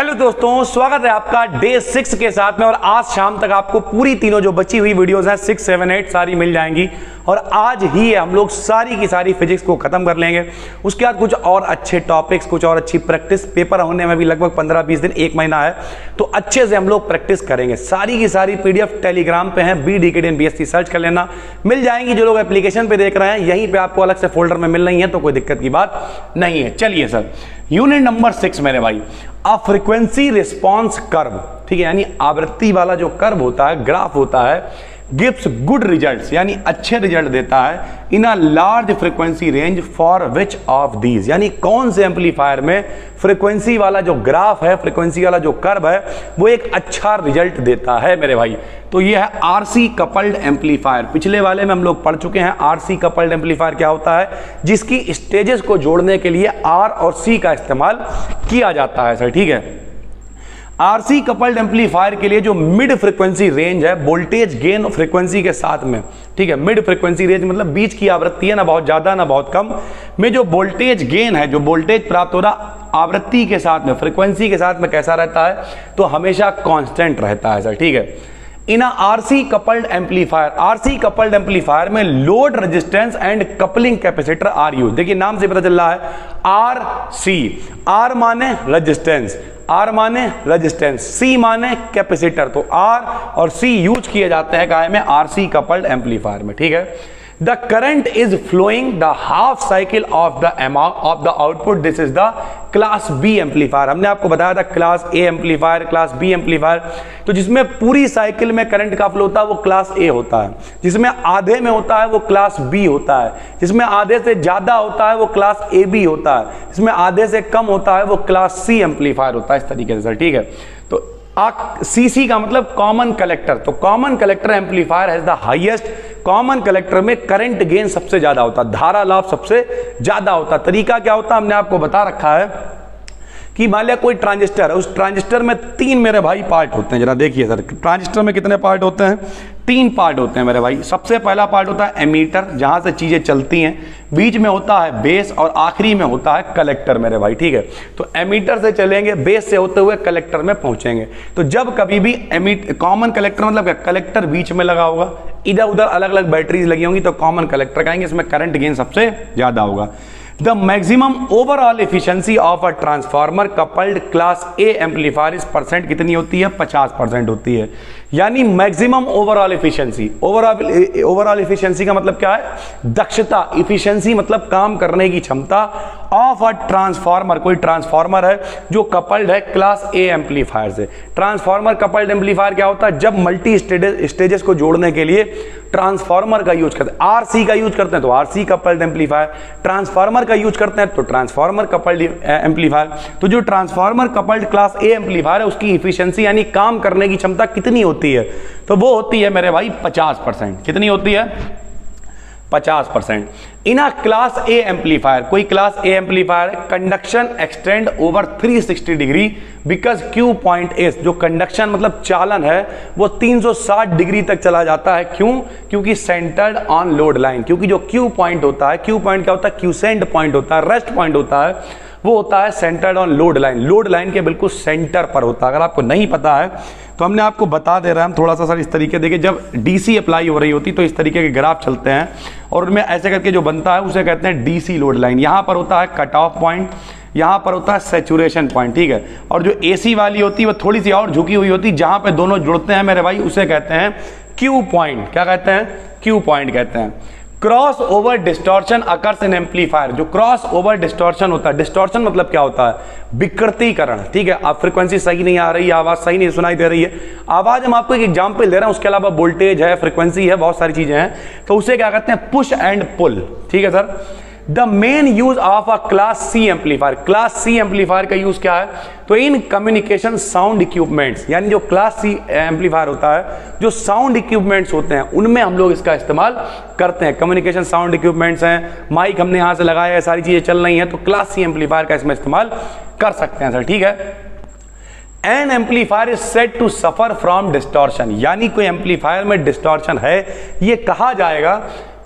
Hello दोस्तों, स्वागत है आपका डे 6 के साथ में। और आज शाम तक आपको पूरी तीनों जो बची हुई वीडियोस हैं 6, 7, 8 सारी मिल जाएंगी। और आज ही हम लोग सारी की सारी फिजिक्स को खत्म कर लेंगे। उसके बाद कुछ और अच्छे टॉपिक्स, कुछ और अच्छी प्रैक्टिस, पेपर होने में भी लगभग 15-20 दिन, 1 महीना है, तो अच्छे से हम लोग प्रैक्टिस करेंगे। सारी की सारी पीडीएफ टेलीग्राम पे हैं, BDKDNBSC सर्च कर लेना, मिल जाएंगी। जो लोग एप्लीकेशन पे देख रहे हैं यहीं पे आपको अलग से फोल्डर में मिल रही है, तो कोई दिक्कत की बात नहीं है। चलिए सर, यूनिट नंबर 6 मेरे भाई, अ फ्रीक्वेंसी रिस्पॉन्स कर्व, ठीक है, यानी आवृत्ति वाला जो कर्व होता है, ग्राफ होता है, गिव्स गुड रिजल्ट्स, यानी अच्छे रिजल्ट देता है in a large frequency range for which of these, यानी कौन से एम्पलीफायर में फ्रीक्वेंसी वाला जो ग्राफ है, फ्रीक्वेंसी वाला जो कर्व है, वो एक अच्छा रिजल्ट देता है मेरे भाई। तो ये है आरसी कपल्ड एम्पलीफायर। पिछले वाले में हम लोग पढ़ चुके हैं आरसी कपल्ड एम्पलीफायर क्या होता है, जिसकी स्टेजेस को जोड़ने के लिए आर और सी का इस्तेमाल किया जाता है सर, ठीक है। आरसी कपल्ड एम्पलीफायर के लिए जो मिड फ्रीक्वेंसी रेंज है, वोल्टेज गेन फ्रीक्वेंसी के साथ में, ठीक है, मिड फ्रीक्वेंसी रेंज मतलब बीच की आवृत्ति है, ना बहुत ज्यादा ना बहुत कम, में जो वोल्टेज गेन है, जो वोल्टेज प्राप्त हो रहा आवृत्ति के साथ में, फ्रीक्वेंसी के साथ में कैसा रहता है, तो हमेशा कांस्टेंट रहता है सर, ठीक है। In RC coupled amplifier, RC coupled amplifier में load resistance and coupling capacitor are use. देखिए नाम से पता चल रहा है आर सी, आर माने रेजिस्टेंस, आर माने रेजिस्टेंस, सी माने कैपेसिटर, तो आर और सी यूज किए जाते हैं काय में, आरसी कपल्ड एम्पलीफायर में, ठीक है। The current is flowing the half cycle of the amount of the output, this is the class B amplifier. हमने आपको बताया था class A amplifier, class B amplifier, तो जिसमें पूरी साइकिल में करंट का फ्लो होता है वो क्लास ए होता है, जिसमें आधे में होता है वो क्लास बी होता है, जिसमें आधे से ज्यादा होता है वो क्लास ए बी होता है, जिसमें आधे से कम होता है वो क्लास सी एम्पलीफायर होता है, इस तरीके से सर, ठीक है। तो सीसी का मतलब कॉमन कलेक्टर, तो common collector amplifier has the highest, common collector में करंट गेन सबसे ज्यादा होता है, धारा लाभ सबसे ज्यादा होता है। तरीका क्या होता है हमने आपको बता रखा है कि मान लिया कोई ट्रांजिस्टर है, उस ट्रांजिस्टर में 3 मेरे भाई पार्ट होते हैं। जरा देखिए सर, ट्रांजिस्टर में कितने पार्ट होते हैं, 3 पार्ट होते हैं मेरे भाई। सबसे पहला पार्ट होता है एमीटर, जहां से चीजें चलती हैं, बीच में होता है बेस और आखिरी में होता है कलेक्टर मेरे भाई, ठीक है। तो एमीटर से चलेंगे, बेस से होते हुए कलेक्टर में पहुंचेंगे। तो जब कभी भी कॉमन कलेक्टर मतलब कलेक्टर बीच में लगा होगा, इधर उधर अलग अलग बैटरीज लगी होंगी, तो कॉमन कलेक्टर कहेंगे, इसमें करंट गेन सबसे ज्यादा होगा। The maximum overall efficiency of a transformer coupled class A amplifier इस परसेंट कितनी होती है, 50% होती है। यानी maximum overall efficiency, overall efficiency का मतलब क्या है, दक्षता, इफिशिएंसी मतलब काम करने की क्षमता ऑफ अ ट्रांसफार्मर, कोई ट्रांसफार्मर है जो कपल्ड है क्लास ए एम्पलीफायर से। ट्रांसफार्मर कपल्ड एम्पलीफायर क्या होता है, जब मल्टी स्टेजेस को जोड़ने के लिए ट्रांसफार्मर का यूज करते हैं, आरसी का यूज करते हैं तो आरसी कपल्ड एम्पलीफायर, ट्रांसफार्मर का यूज करते हैं तो ट्रांसफार्मर कपल्ड एम्पलीफायर। तो जो transformer coupled class A amplifier है, उसकी इफिशिएंसी यानी काम करने की क्षमता कितनी होती है, तो वो होती है मेरे भाई 50%। कितनी होती है, 50%। इन अ क्लास ए एम्पलीफायर, कोई class A amplifier, conduction extend over 360 degree because Q point S, जो कंडक्शन मतलब चालन है वो 360 डिग्री तक चला जाता है। क्यों, क्योंकि सेंटर्ड ऑन लोड लाइन, क्योंकि जो क्यू पॉइंट होता है, क्यू पॉइंट क्या होता है, क्यूसेंट पॉइंट होता है, रेस्ट पॉइंट होता है, वो होता है centred on load line, load line के बिल्कुल सेंटर पर होता है। अगर आपको नहीं पता है तो हमने आपको बता दे रहे हैं हम थोड़ा सा सर, इस तरीके देखिए, जब डीसी अप्लाई हो रही होती तो इस तरीके के ग्राफ चलते हैं और उनमें ऐसे करके जो बनता है उसे कहते हैं डीसी लोड लाइन। यहां पर होता है कट ऑफ पॉइंट, यहां पर होता है सैचुरेशन पॉइंट, ठीक है। और जो एसी वाली होती है वो थोड़ी सी और झुकी हुई होती है, जहां पे दोनों जुड़ते हैं मेरे भाई उसे कहते हैं क्यू पॉइंट। क्या कहते हैं, क्यू पॉइंट कहते हैं। Cross over distortion occurs in amplifier, जो क्रॉस ओवर डिस्टॉर्शन होता है, डिस्टॉर्शन मतलब क्या होता है, विकृतीकरण, ठीक है। आप फ्रीक्वेंसी सही नहीं आ रही है, आवाज सही नहीं सुनाई दे रही है, आवाज हम आपको एक एग्जांपल दे रहे हैं, उसके अलावा वोल्टेज है, फ्रीक्वेंसी है, बहुत सारी चीजें हैं, तो उसे क्या कहते हैं, पुश एंड पुल, ठीक है sir. The main use of a class C amplifier, class C amplifier का यूज क्या है, तो इन कम्युनिकेशन साउंड इक्विपमेंट्स, यानी जो क्लास सी एम्पलीफायर होता है, जो साउंड इक्विपमेंट्स होते हैं उनमें हम लोग इसका इस्तेमाल करते हैं। कम्युनिकेशन साउंड इक्विपमेंट्स हैं, माइक हमने यहां से लगाया है, सारी चीजें चल रही हैं, तो क्लास सी एम्पलीफायर का इसमें इस्तेमाल कर सकते हैं सर, ठीक है। An amplifier is said to suffer from distortion, यानी कोई एम्पलीफायर में डिस्टॉर्शन है, ये कहा जाएगा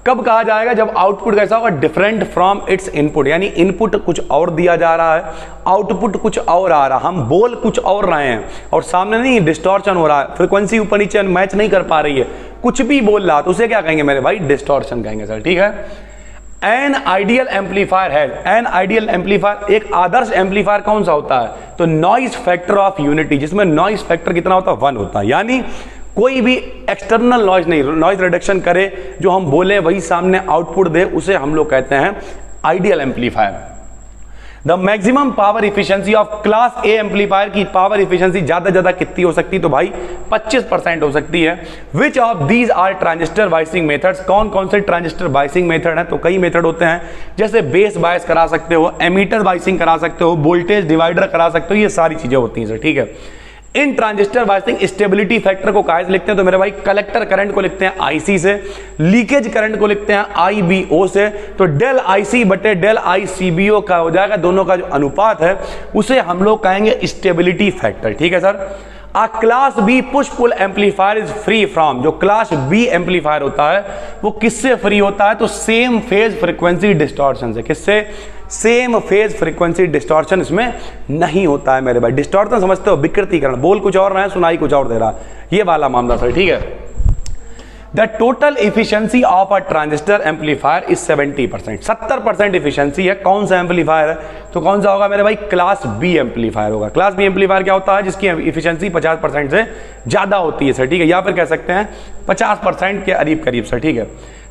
कब कहा जाएगा? जब आउटपुट कैसा होगा? डिफरेंट फ्रॉम इट्स इनपुट, यानी इनपुट कुछ और दिया जा रहा है, आउटपुट कुछ और आ रहा, हम बोल कुछ और रहे हैं और सामने नहीं डिस्टॉर्शन हो रहा है, फ्रीक्वेंसी ऊपर नीचे मैच नहीं कर पा रही है, कुछ भी बोल रहा, तो उसे क्या कहेंगे मेरे भाई? डिस्टॉर्शन कहेंगे सर, ठीक है। एन आइडियल एम्पलीफायर है, एन आइडियल एम्पलीफायर, एक आदर्श एम्पलीफायर कौन सा होता है? तो नॉइज फैक्टर ऑफ यूनिटी, जिसमें नॉइज फैक्टर कितना होता है? 1 होता है, यानी कोई भी एक्सटर्नल नॉइज नहीं, नॉइज रिडक्शन करे, जो हम बोले वही सामने आउटपुट दे, उसे हम लोग कहते हैं ideal amplifier. The maximum power efficiency of class A amplifier की पावर इफिशिएंसी ज्यादा कितनी हो सकती है? तो भाई 25% हो सकती है। Which of these are transistor biasing methods, कौन कौन से ट्रांजिस्टर बायसिंग मेथड है? तो कई मेथड होते हैं, जैसे बेस बायस करा सकते हो, एमीटर बायसिंग करा सकते हो, वोल्टेज डिवाइडर करा सकते हो, ये सारी चीजें होती हैं सर, ठीक है। इन ट्रांजिस्टर बायसिंग स्टेबिलिटी फैक्टर को काहे से लिखते हैं? तो मेरे भाई कलेक्टर करंट को लिखते हैं आईसी से, लीकेज करंट को लिखते हैं आईबीओ से, तो डेल आईसी बटे डेल आईसीबीओ का हो जाएगा, दोनों का जो अनुपात है उसे हम लोग कहेंगे स्टेबिलिटी फैक्टर, ठीक है sir. A class B push pull amplifier is free from, जो क्लास बी एम्पलीफायर होता है वो किससे फ्री होता है? तो सेम फेज फ्रीक्वेंसी डिस्टॉर्शन से। किससे? सेम फेज फ्रीक्वेंसी डिस्टॉर्शन इसमें नहीं होता है मेरे भाई। डिस्टॉर्शन समझते हो? विकृतीकरण, बोल कुछ और रहा है, सुनाई कुछ और दे रहा, ये वाला मामला सर, ठीक है। The total efficiency of a transistor amplifier is 70%, 70% efficiency है। कौन सा एम्पलीफायर है? तो कौन सा होगा मेरे भाई? क्लास बी एम्पलीफायर होगा। क्लास बी एम्पलीफायर क्या होता है? जिसकी इफिशियंसी 50% से ज्यादा होती है सर, ठीक है, या फिर कह सकते हैं 50% के करीब सर, ठीक है।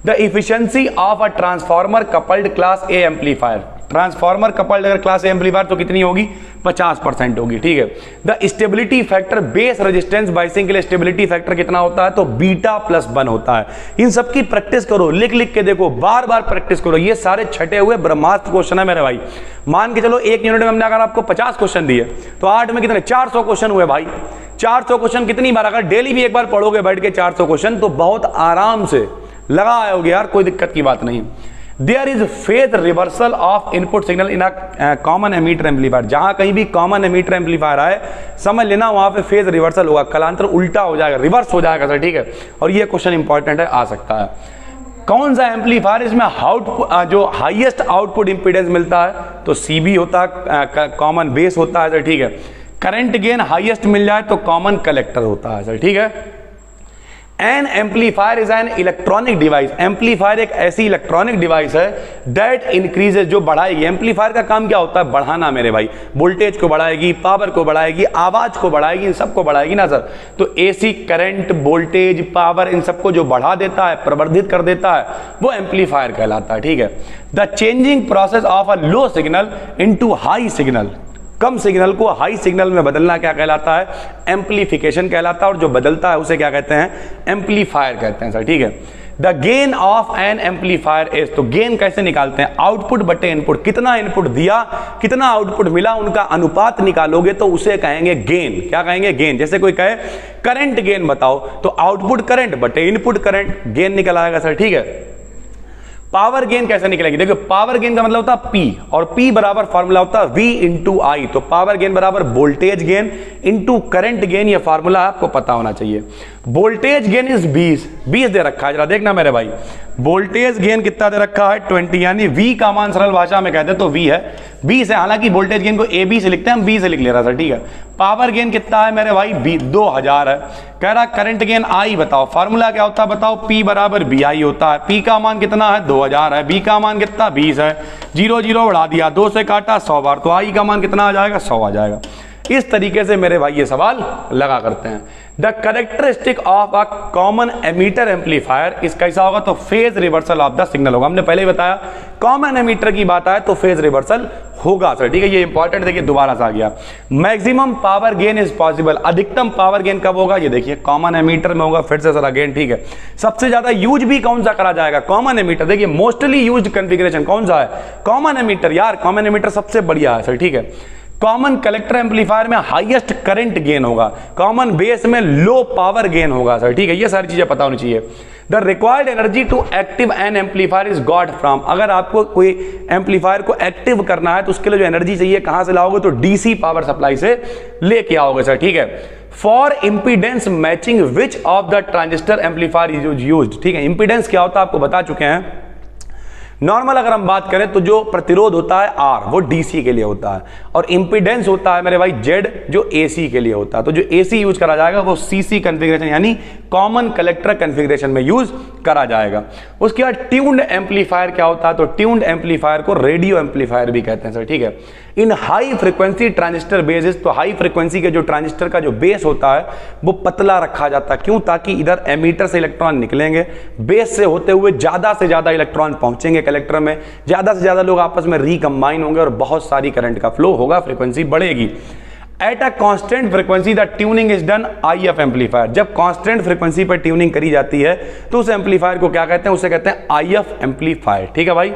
The efficiency of a transformer coupled class A amplifier, transformer coupled अगर क्लास ए एम्पलीफायर तो कितनी होगी? 50% होगी, ठीक है। The stability factor base resistance biasing के लिए स्टेबिलिटी फैक्टर कितना होता है? तो β+1 होता है। इन सब की प्रैक्टिस करो, लिख के देखो, बार बार प्रैक्टिस करो, ये सारे छटे हुए ब्रह्मास्त्र क्वेश्चन है मेरे भाई। मान के चलो एक यूनिट में हमने अगर आपको 50 क्वेश्चन दिए तो 8 में कितने? 400 क्वेश्चन हुए भाई। 400 क्वेश्चन कितनी बार? अगर डेली भी एक बार पढ़ोगे बैठ के 400 क्वेश्चन तो बहुत आराम से लगा आओगे यार, कोई दिक्कत की बात नहीं। There is phase reversal of input signal in a common emitter amplifier, जहां कहीं भी कॉमन एमीटर एम्पलीफायर आए समझ लेना वहां पे फेज रिवर्सल होगा, कलांतर उल्टा हो जाएगा, रिवर्स हो जाएगा सर, ठीक है। और ये क्वेश्चन इंपॉर्टेंट है, आ सकता है। कौन सा एम्पलीफायर इसमें जो हाईएस्ट आउटपुट इंपीडेंस मिलता है? तो सीबी होता है, कॉमन बेस होता है सर, ठीक है। करंट गेन हाईएस्ट मिल जाए तो कॉमन कलेक्टर होता है सर, ठीक है। An amplifier is an electronic device, amplifier एक ऐसी इलेक्ट्रॉनिक डिवाइस है दैट इंक्रीजेज, जो बढ़ाएगी। एम्पलीफायर का काम क्या होता है? बढ़ाना मेरे भाई, वोल्टेज को बढ़ाएगी, पावर को बढ़ाएगी, आवाज को बढ़ाएगी, इन सबको बढ़ाएगी ना सर। तो एसी करंट, वोल्टेज, पावर, इन सबको जो बढ़ा देता है, प्रवर्धित कर देता है, वो एम्पलीफायर कहलाता है, ठीक है। The changing process of a low signal into high signal, come signal को हाई सिग्नल में बदलना क्या कहलाता है? एम्पलीफिकेशन कहलाता है। और जो बदलता है उसे क्या कहते हैं? एम्पलीफायर कहते हैं सर, ठीक है। The gain of N amplifier is, तो गेन कैसे निकालते हैं? आउटपुट बटे इनपुट, कितना इनपुट दिया, कितना आउटपुट मिला, उनका अनुपात निकालोगे तो उसे कहेंगे गेन। क्या कहेंगे? गेन। जैसे कोई कहे करंट गेन बताओ, तो आउटपुट करंट बटे इनपुट करंट, गेन निकल आएगा सर, ठीक है। पावर गेन कैसे निकलेगी? देखो पावर गेन का मतलब होता है पी, और पी बराबर फॉर्मूला होता है वी इंटू आई। तो पावर गेन बराबर voltage gain into current gain, ये फॉर्मूला आपको पता होना चाहिए। वोल्टेज गेन इज 20 दे रखा है, जरा देखना मेरे भाई, वोल्टेज गेन कितना दे रखा है? 20, यानी वी का मान सरल भाषा में कहते हैं तो वी है, 20 है। हालांकि वोल्टेज गेन को ए बी से लिखते हैं, हम बी से लिख ले रहा था, ठीक है। पावर गेन कितना है मेरे भाई? 2000 है। कह रहा करंट गेन आई बताओ, फार्मूला क्या होता है बताओ? P बराबर बी आई होता है। P का मान कितना है? 2000 है। B का मान कितना? 20 है। 0 0 बढ़ा दिया, 2 से काटा 100 बार, तो I का मान कितना आ जाएगा? 100 आ जाएगा। इस तरीके से मेरे भाई ये सवाल लगा करते हैं। The characteristic of a common emitter amplifier इस कैसा होगा? तो phase reversal of the signal होगा। हमने पहले ही बताया कॉमन एमीटर की बात आए तो फेज रिवर्सल होगा सर, ठीक है। ये इंपॉर्टेंट, देखिए दोबारा से आ गया। Maximum power gain is possible, अधिकतम पावर गेन कब होगा? ये देखिए कॉमन एमीटर में होगा, फिर से सर अगेन, ठीक है। सबसे ज्यादा यूज भी कौन सा करा जाएगा? Common emitter. देखिए मोस्टली यूज्ड कॉन्फ़िगरेशन कौन सा है? Common emitter. यार कॉमन एमीटर सबसे बढ़िया है सर, ठीक है। कॉमन कलेक्टर एम्पलीफायर में हाईएस्ट करंट गेन होगा, कॉमन बेस में लो पावर गेन होगा सर, ठीक है। ये सारी चीजें पता होनी चाहिए। The required energy to active an amplifier is got from, अगर आपको कोई एम्पलीफायर को एक्टिव करना है तो उसके लिए जो एनर्जी चाहिए कहां से लाओगे? तो डीसी पावर सप्लाई से लेके आओगे सर, ठीक है। For impedance matching which of the transistor amplifier is used. ठीक है, इंपीडेंस क्या होता है आपको बता चुके हैं। नॉर्मल अगर हम बात करें तो जो प्रतिरोध होता है R वो DC के लिए होता है, और इंपीडेंस होता है मेरे भाई Z जो AC के लिए होता है। तो जो AC यूज करा जाएगा वो CC कॉन्फ़िगरेशन यानी कॉमन कलेक्टर कॉन्फ़िगरेशन में यूज करा जाएगा। उसके बाद ट्यून्ड एम्पलीफायर क्या होता है, तो ट्यून्ड एम्पलीफायर को रेडियो एम्पलीफायर भी कहते हैं सर। ठीक है, इन हाई फ्रीक्वेंसी ट्रांजिस्टर बेसिस, तो हाई फ्रीक्वेंसी के जो ट्रांजिस्टर का जो बेस होता है वो पतला रखा जाता है। क्यों? ताकि इधर एमीटर से इलेक्ट्रॉन निकलेंगे, बेस से होते हुए ज्यादा से ज्यादा इलेक्ट्रॉन पहुंचेंगे कलेक्टर में, ज्यादा से ज्यादा लोग आपस में रिकंबाइन होंगे और बहुत सारी करंट का फ्लो होगा, फ्रीक्वेंसी बढ़ेगी। At a constant frequency the tuning is done IF amplifier. जब कांस्टेंट फ्रीक्वेंसी पर ट्यूनिंग करी जाती है तो उस एम्पलीफायर को क्या कहते हैं? उसे कहते हैं IF एम्पलीफायर। ठीक है भाई।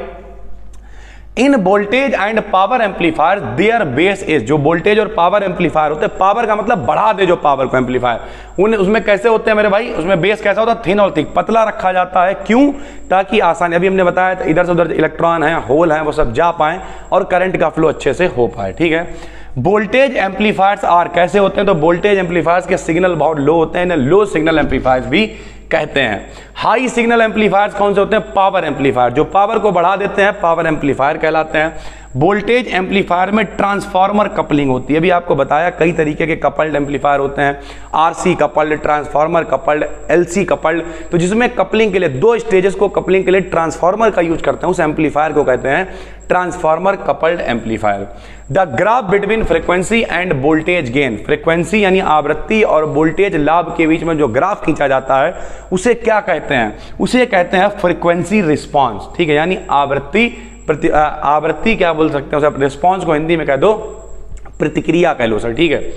In voltage and power amplifier their base is, जो वोल्टेज और पावर एम्पलीफायर होते हैं, पावर का मतलब बढ़ा दे जो पावर को एम्पलीफायर, उसमें कैसे होते हैं मेरे भाई? उसमें बेस कैसा होता है? थिन और थिक, पतला रखा जाता है। क्यों? ताकि आसानी, अभी हमने बताया था इधर से उधर इलेक्ट्रॉन है, होल है, वो सब जा पाए और करंट का फ्लो अच्छे से हो पाए। ठीक है। वोल्टेज एम्पलीफायर्स आर कैसे होते हैं? तो वोल्टेज एम्पलीफायर्स के सिग्नल बहुत लो होते हैं, इन्हें लो सिग्नल एम्पलीफायर्स भी कहते हैं। हाई सिग्नल एम्पलीफायर्स कौन से होते हैं? पावर एम्पलीफायर, जो पावर को बढ़ा देते हैं पावर एम्पलीफायर कहलाते हैं। वोल्टेज एम्पलीफायर में ट्रांसफार्मर कपलिंग होती है, अभी आपको बताया कई तरीके के कपल्ड एम्पलीफायर होते हैं, RC coupled, transformer coupled, LC coupled. तो जिसमें कपलिंग के लिए दो स्टेजेस को कपलिंग के लिए ट्रांसफार्मर का यूज करते हैं, उस एम्पलीफायर को कहते हैं transformer coupled amplifier. The graph between frequency end voltage gain, frequency यानी आवृत्ति और वोल्टेज लाभ के बीच में जो ग्राफ खींचा जाता है उसे क्या कहते हैं? उसे कहते हैं फ्रीक्वेंसी रिस्पॉन्स। ठीक है, यानी आवृत्ति क्या बोल सकते हैं उसे? रिस्पॉन्स को हिंदी में कह दो प्रतिक्रिया कह लो सर। ठीक है।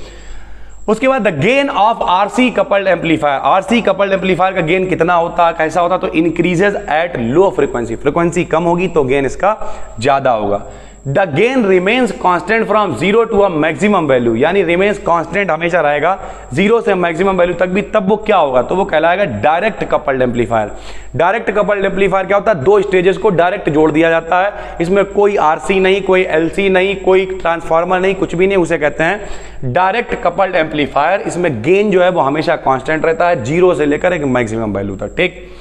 उसके बाद the gain of RC coupled amplifier, RC coupled amplifier का गेन कितना होता है, कैसा होता है? तो increases at low frequency, frequency कम होगी तो गेन इसका ज्यादा होगा। The gain remains constant from 0 to a maximum value, यानी रिमेन्स कांस्टेंट हमेशा रहेगा 0 से मैक्सिमम वैल्यू तक भी, तब वो क्या होगा? तो वो कहलाएगा direct coupled amplifier. Direct coupled amplifier क्या होता है? दो स्टेजेस को डायरेक्ट जोड़ दिया जाता है, इसमें कोई RC नहीं, कोई LC नहीं, कोई ट्रांसफार्मर नहीं, कुछ भी नहीं, उसे कहते हैं डायरेक्ट कपल्ड एम्पलीफायर। इसमें गेन जो है वो हमेशा कांस्टेंट रहता है 0 से लेकर एक मैक्सिमम वैल्यू तक। ठीक।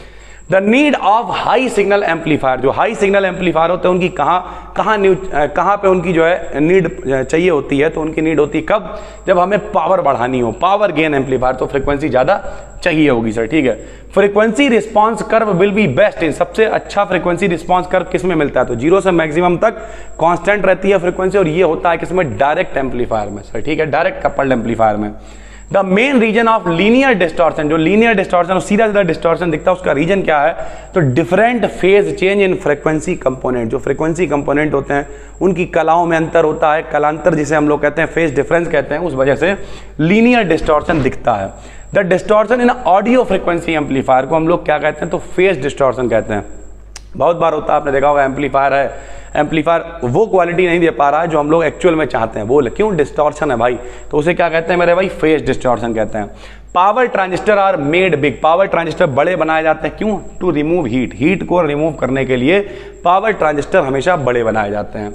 The need of high signal amplifier, जो हाई सिग्नल एम्पलीफायर होते हैं उनकी कहाँ पे उनकी जो है नीड चाहिए होती है? तो उनकी नीड होती है कब? जब हमें पावर बढ़ानी हो, पावर गेन एम्पलीफायर, तो फ्रीक्वेंसी ज्यादा चाहिए होगी सर। ठीक है। Frequency response curve will be best in, सबसे अच्छा फ्रीक्वेंसी रिस्पांस कर्व किस में मिलता है? तो 0 से मैक्सिमम तक कांस्टेंट रहती है फ्रीक्वेंसी, और ये होता है किसमें? डायरेक्ट एम्पलीफायर में सर। ठीक है, डायरेक्ट कपल्ड एम्पलीफायर में। The main reason of linear distortion, जो लीनियर डिस्टॉर्शन, सीधा सीधा डिस्टॉर्शन दिखता है, उसका रीजन क्या है? तो different phase change in frequency component, जो फ्रीक्वेंसी कंपोनेंट होते हैं उनकी कलाओं में अंतर होता है, कलांतर जिसे हम लोग कहते हैं, फेज डिफरेंस कहते हैं, उस वजह से लीनियर डिस्टॉर्शन दिखता है। The distortion in audio frequency amplifier को हम लोग क्या कहते हैं? तो फेज डिस्टॉर्शन कहते हैं। बहुत बार होता है, आपने देखा होगा एम्पलीफायर है, एम्पलीफायर वो क्वालिटी नहीं दे पा रहा है जो हम लोग एक्चुअल में चाहते हैं, बोले क्यों? डिस्टॉर्शन है भाई, तो उसे क्या कहते हैं मेरे भाई? फेज डिस्टॉर्शन कहते हैं। Power transistor are made big, power transistor बड़े बनाए जाते हैं, क्यों? टू रिमूव हीट, हीट को रिमूव करने के लिए पावर ट्रांजिस्टर हमेशा बड़े बनाए जाते हैं।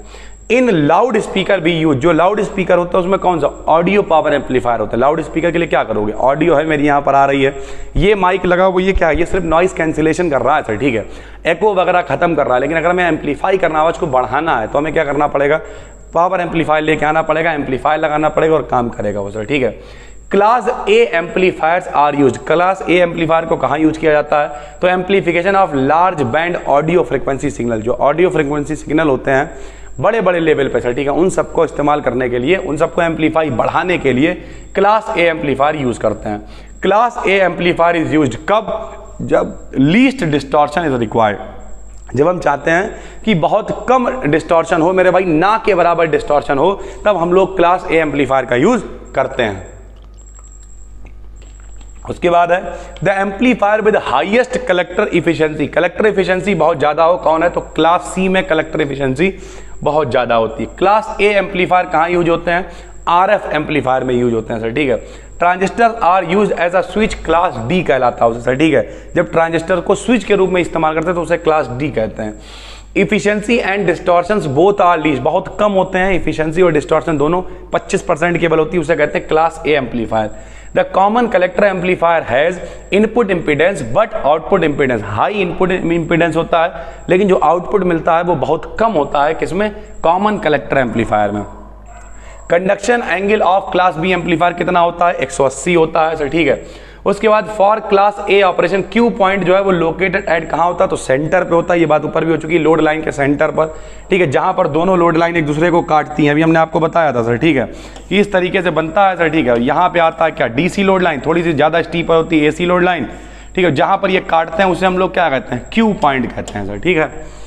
इन लाउड स्पीकर भी यूज, जो लाउड स्पीकर होता है उसमें कौन सा? ऑडियो पावर एम्पलीफायर होता है। लाउड स्पीकर के लिए क्या करोगे? ऑडियो है मेरी यहाँ पर आ रही है, ये माइक लगा हुआ, ये क्या है? ये सिर्फ नॉइस कैंसिलेशन कर रहा है सर। ठीक है, एको वगैरह खत्म कर रहा है, लेकिन अगर हमें एम्पलीफाई करना, आवाज को बढ़ाना है, तो हमें क्या करना पड़ेगा? पावर एम्पलीफायर लेके आना पड़ेगा, एम्पलीफायर लगाना पड़ेगा और काम करेगा वो सर। ठीक है। Class A amplifiers are use, class A amplifier को कहाँ यूज किया जाता है? तो amplification of large band audio frequency signal, जो ऑडियो फ्रीक्वेंसी सिग्नल होते हैं बड़े बड़े लेवल पे सर। ठीक है, उन सबको इस्तेमाल करने के लिए, उन सबको एम्पलीफाई बढ़ाने के लिए क्लास ए एम्पलीफायर यूज करते हैं। Class A amplifier is used कब? जब लीस्ट डिस्टॉर्शन इज रिक्वायर्ड, जब हम चाहते हैं कि बहुत कम डिस्टॉर्शन हो मेरे भाई, ना के बराबर डिस्टॉर्शन हो, तब हम लोग क्लास ए एम्पलीफायर का यूज करते हैं। उसके बाद है the amplifier with highest collector efficiency, collector efficiency बहुत ज्यादा हो, कौन है? तो क्लास सी में कलेक्टर इफिशिएंसी बहुत ज्यादा होती है। क्लास ए एम्पलीफायर कहाँ यूज होते हैं? RF एम्पलीफायर में यूज होते हैं सर। ठीक है। Transistor are use as a switch, class D कहलाता है उसे सर। ठीक है, जब ट्रांजिस्टर को स्विच के रूप में इस्तेमाल करते हैं तो उसे क्लास डी कहते हैं। Efficiency and distortions both are least, बहुत कम होते हैं, इफिशिएंसी और डिस्टॉर्शन दोनों 25% केवल होती है, उसे कहते हैं class A amplifier. The common collector amplifier has input impedance but output impedance, high input impedance होता है लेकिन जो आउटपुट मिलता है वो बहुत कम होता है, किसमें? कॉमन कलेक्टर एम्पलीफायर में। Conduction angle of class B amplifier कितना होता है? 180 होता है सर, ठीक है। उसके बाद for class A operation Q point जो है वो लोकेटेड एट कहाँ होता है? तो सेंटर पे होता है, ये बात ऊपर भी हो चुकी है, लोड लाइन के सेंटर पर, ठीक है, जहां पर दोनों लोड लाइन एक दूसरे को काटती हैं। अभी हमने आपको बताया था सर, ठीक है, कि इस तरीके से बनता है सर, ठीक है। यहाँ पे आता है क्या? डीसी लोड लाइन, थोड़ी सी ज्यादा स्टीपर होती है एसी लोड लाइन, ठीक है, जहां पर ये काटते हैं उसे हम लोग क्या कहते हैं? क्यू पॉइंट कहते हैं सर, ठीक है।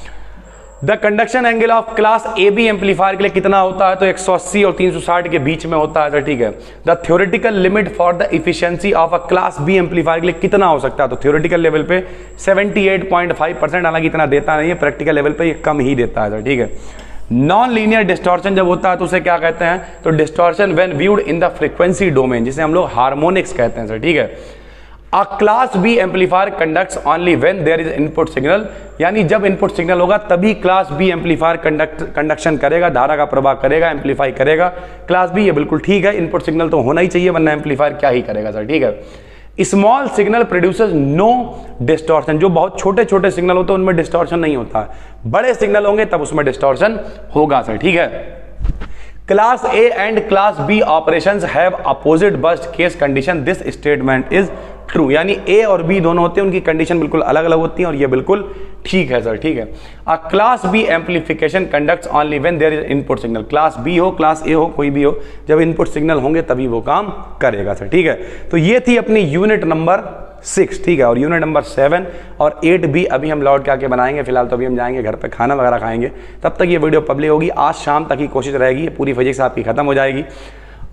The conduction angle of class A B amplifier के लिए कितना होता है? तो 180 और 360 के बीच में होता है सर, ठीक है। The theoretical limit for the efficiency of a class B amplifier के लिए कितना हो सकता है? तो थ्योरेटिकल लेवल पे 78.5%, हालांकि इतना देता नहीं है, प्रैक्टिकल लेवल पे ये कम ही देता है सर, ठीक है। नॉन लीनियर डिस्टॉर्शन जब होता है तो उसे क्या कहते हैं? तो distortion when viewed in the frequency domain, जिसे हम लोग हार्मोनिक्स कहते हैं सर, ठीक है। A class B amplifier conducts only when there is input signal, यानी जब इनपुट सिग्नल होगा तभी क्लास बी एम्पलीफायर कंडक्शन करेगा, धारा का प्रवाह करेगा, एम्पलीफाई करेगा। क्लास बी ये बिल्कुल ठीक है, इनपुट सिग्नल तो होना ही चाहिए वरना एम्पलीफायर क्या ही करेगा सर, ठीक है। Small signal produces no distortion, जो बहुत छोटे छोटे सिग्नल होते हैं उनमें डिस्टॉर्शन नहीं होता है, बड़े सिग्नल होंगे तब उसमें डिस्टॉर्शन होगा सर, ठीक है। Class A and class B operations have opposite worst case condition, this statement is true, यानी ए और बी दोनों होते हैं, उनकी कंडीशन बिल्कुल अलग अलग होती है और ये बिल्कुल ठीक है सर, ठीक है। A class B amplification conducts only when there is input signal, class B हो क्लास ए हो कोई भी हो, जब इनपुट सिग्नल होंगे तभी वो काम करेगा सर, ठीक है। तो ये थी अपनी यूनिट नंबर 6, ठीक है। और यूनिट नंबर 7 और 8 भी अभी हम लौट के आके बनाएंगे। फिलहाल तो अभी हम जाएंगे घर पे खाना वगैरह खाएंगे, तब तक ये वीडियो पब्लिक होगी। आज शाम तक की कोशिश रहेगी, पूरी फिजिक्स आपकी खत्म हो जाएगी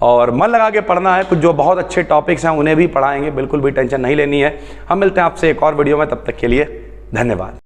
और मन लगा के पढ़ना है। कुछ जो बहुत अच्छे टॉपिक्स हैं उन्हें भी पढ़ाएंगे, बिल्कुल भी टेंशन नहीं लेनी है। हम मिलते हैं आपसे एक और वीडियो में, तब तक के लिए धन्यवाद।